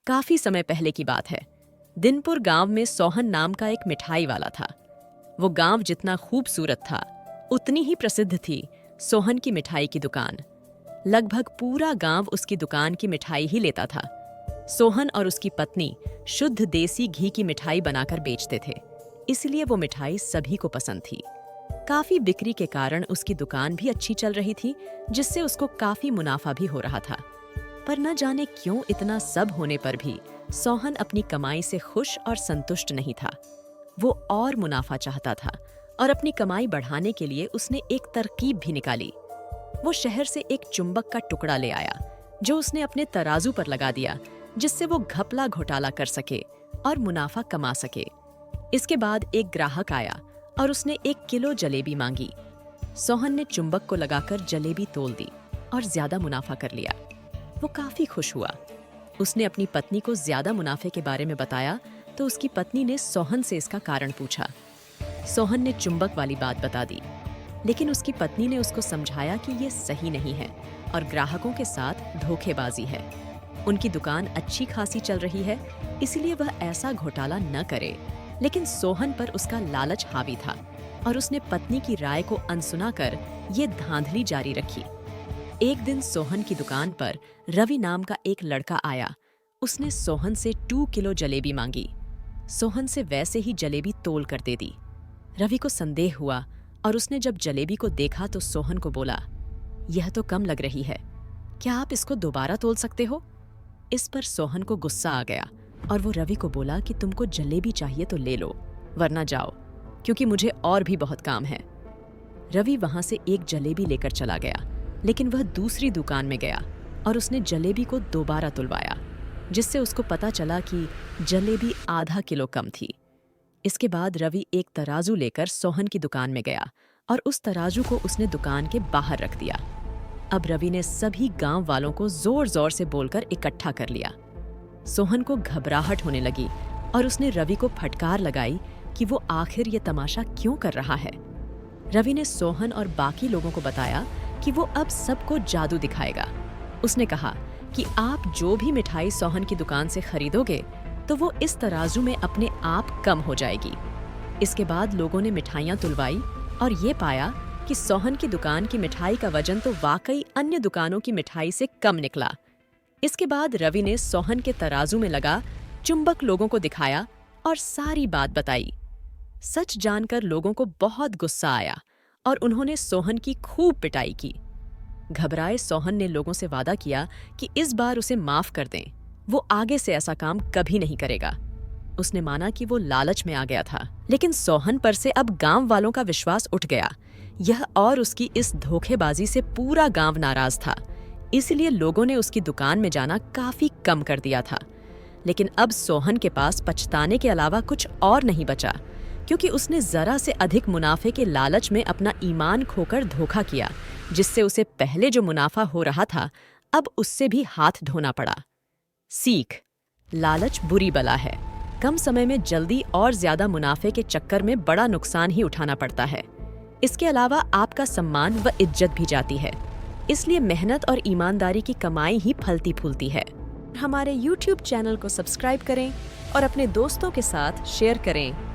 काफी समय पहले की बात है। दिनपुर गांव में सोहन नाम का एक मिठाई वाला था। वो गांव जितना खूबसूरत था, उतनी ही प्रसिद्ध थी सोहन की मिठाई की दुकान। लगभग पूरा गांव उसकी दुकान की मिठाई ही लेता था। सोहन और उसकी पत्नी शुद्ध देसी घी की मिठाई बनाकर बेचते थे, इसलिए वो मिठाई सभी को पसंद थी। काफी बिक्री के कारण उसकी दुकान भी अच्छी चल रही थी, जिससे उसको काफी मुनाफा भी हो रहा था। पर न जाने क्यों इतना सब होने पर भी सोहन अपनी कमाई से खुश और संतुष्ट नहीं था। वो और मुनाफा चाहता था और अपनी कमाई बढ़ाने के लिए उसने एक तरकीब भी निकाली। वो शहर से एक चुंबक का टुकड़ा ले आया, जो उसने अपने तराजू पर लगा दिया, जिससे वो घपला घोटाला कर सके और मुनाफा कमा सके। इसके बाद एक ग्राहक आया और उसने 1 किलो जलेबी मांगी। सोहन ने चुंबक को लगाकर जलेबी तोल दी और ज्यादा मुनाफा कर लिया। वो काफी खुश हुआ। उसने अपनी पत्नी को ज्यादा मुनाफे के बारे में बताया तो उसकी पत्नी ने सोहन से इसका कारण पूछा। सोहन ने चुंबक वाली बात बता दी, लेकिन उसकी पत्नी ने उसको समझाया कि ये सही नहीं है और ग्राहकों के साथ धोखेबाजी है। उनकी दुकान अच्छी खासी चल रही है, इसलिए वह ऐसा घोटाला न करे। लेकिन सोहन पर उसका लालच हावी था और उसने पत्नी की राय को अनसुना कर ये धांधली जारी रखी। एक दिन सोहन की दुकान पर रवि नाम का एक लड़का आया। उसने सोहन से 2 किलो जलेबी मांगी। सोहन से वैसे ही जलेबी तोल कर दे दी। रवि को संदेह हुआ और उसने जब जलेबी को देखा तो सोहन को बोला, यह तो कम लग रही है, क्या आप इसको दोबारा तोल सकते हो? इस पर सोहन को गुस्सा आ गया और वो रवि को बोला कि तुमको जलेबी चाहिए तो ले लो, वरना जाओ, क्योंकि मुझे और भी बहुत काम है। रवि वहां से एक जलेबी लेकर चला गया, लेकिन वह दूसरी दुकान में गया और उसने जलेबी को दोबारा तुलवाया, जिससे उसको पता चला कि जलेबी आधा किलो कम थी। इसके बाद रवि एक तराजू लेकर सोहन की दुकान में गया और उस तराजू को उसने दुकान के बाहर रख दिया। अब रवि ने सभी गांव वालों को जोर जोर से बोलकर इकट्ठा कर लिया। सोहन को घबराहट होने लगी और उसने रवि को फटकार लगाई कि वो आखिर ये तमाशा क्यों कर रहा है। रवि ने सोहन और बाकी लोगों को बताया कि वो अब सबको जादू दिखाएगा। उसने कहा कि आप जो भी मिठाई सोहन की दुकान से खरीदोगे तो वो इस तराजू में अपने आप कम हो जाएगी। इसके बाद लोगों ने मिठाइयाँ तुलवाई और ये पाया कि सोहन की दुकान की मिठाई का वजन तो वाकई अन्य दुकानों की मिठाई से कम निकला। इसके बाद रवि ने सोहन के तराजू में लगा चुंबक लोगों को दिखाया और सारी बात बताई। सच जानकर लोगों को बहुत गुस्सा आया और उन्होंने सोहन की खूब पिटाई की। घबराए सोहन ने लोगों से वादा किया कि इस बार उसे माफ कर दें, वो आगे से ऐसा काम कभी नहीं करेगा। उसने माना कि वो लालच में आ गया था, लेकिन सोहन पर से अब गांव वालों का विश्वास उठ गया। यह और उसकी इस धोखेबाजी से पूरा गांव नाराज था, इसलिए लोगों ने उसकी दुकान में जाना काफी कम कर दिया था। लेकिन अब सोहन के पास पछताने के अलावा कुछ और नहीं बचा, क्योंकि उसने जरा से अधिक मुनाफे के लालच में अपना ईमान खोकर धोखा किया, जिससे उसे पहले जो मुनाफा हो रहा था अब उससे भी हाथ धोना पड़ा। सीख: लालच बुरी बला है। कम समय में जल्दी और ज्यादा मुनाफे के चक्कर में बड़ा नुकसान ही उठाना पड़ता है। इसके अलावा आपका सम्मान व इज्जत भी जाती है, इसलिए मेहनत और ईमानदारी की कमाई ही फलती फूलती है। हमारे YouTube चैनल को सब्सक्राइब करें और अपने दोस्तों के साथ शेयर करें।